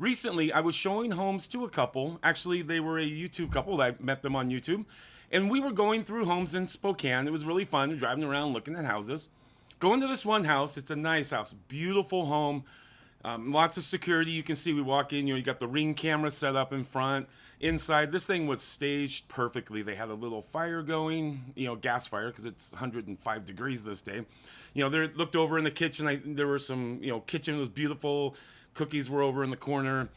recently I was showing homes to a couple. Actually, they were a YouTube couple. I met them on YouTube. And we were going through homes in Spokane. It was really fun driving around looking at houses. Going to this one house. It's a nice house. Beautiful home. Lots of security. You can see we walk in, you got the Ring camera set up in front. Inside, this thing was staged perfectly. They had a little fire going, gas fire, because it's 105 degrees this day. They looked over in the kitchen. There were some, kitchen was beautiful. Cookies were over in the corner.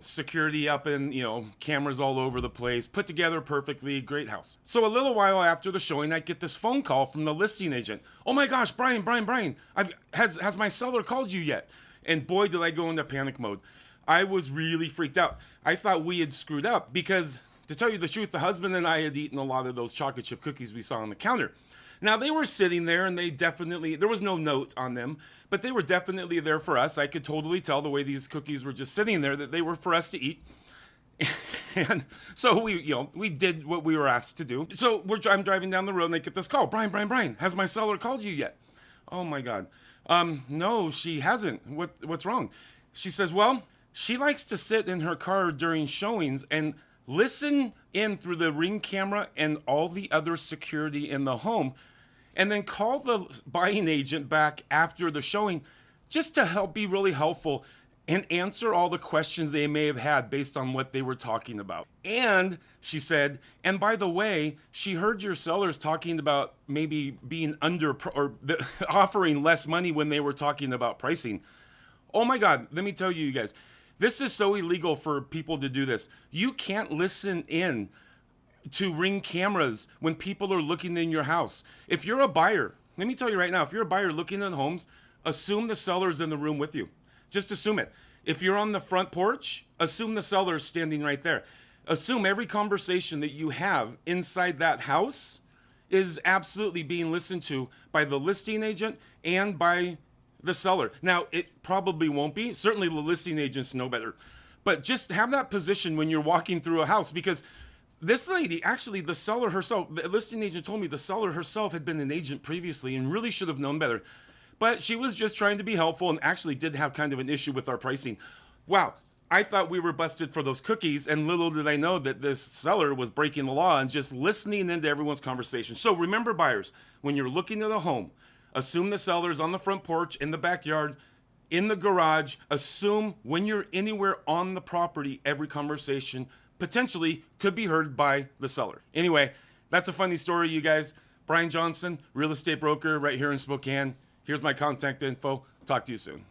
Security up and, cameras all over the place. Put together perfectly. Great house. So a little while after the showing, I get this phone call from the listing agent. Oh my gosh, Brian, has my seller called you yet? And boy, did I go into panic mode. I was really freaked out. I thought we had screwed up because, to tell you the truth, the husband and I had eaten a lot of those chocolate chip cookies we saw on the counter. Now, they were sitting there and there was no note on them, but they were definitely there for us. I could totally tell the way these cookies were just sitting there that they were for us to eat. And so we did what we were asked to do. So I'm driving down the road and I get this call. Brian, has my seller called you yet? Oh my God. No, she hasn't. What's wrong? She says, well, she likes to sit in her car during showings and listen in through the Ring camera and all the other security in the home, and then call the buying agent back after the showing just to be really helpful and answer all the questions they may have had based on what they were talking about. And she said, and by the way, she heard your sellers talking about maybe being offering less money when they were talking about pricing. Oh my God, let me tell you guys, this is so illegal for people to do this. You can't listen in to Ring cameras when people are looking in your house. If you're a buyer, let me tell you right now, if you're a buyer looking at homes, assume the seller's in the room with you. Just assume it. If you're on the front porch, assume the seller's standing right there. Assume every conversation that you have inside that house is absolutely being listened to by the listing agent and by the seller. Now, it probably won't be. Certainly the listing agents know better. But just have that position when you're walking through a house, because this lady, actually the seller herself, the listing agent told me the seller herself had been an agent previously and really should have known better. But she was just trying to be helpful and actually did have kind of an issue with our pricing. Wow, I thought we were busted for those cookies, and little did I know that this seller was breaking the law and just listening into everyone's conversation. So remember, buyers, when you're looking at a home, assume the seller's on the front porch, in the backyard, in the garage. Assume when you're anywhere on the property, every conversation potentially could be heard by the seller. Anyway, that's a funny story, you guys. Brian Johnson, real estate broker right here in Spokane. Here's my contact info. Talk to you soon.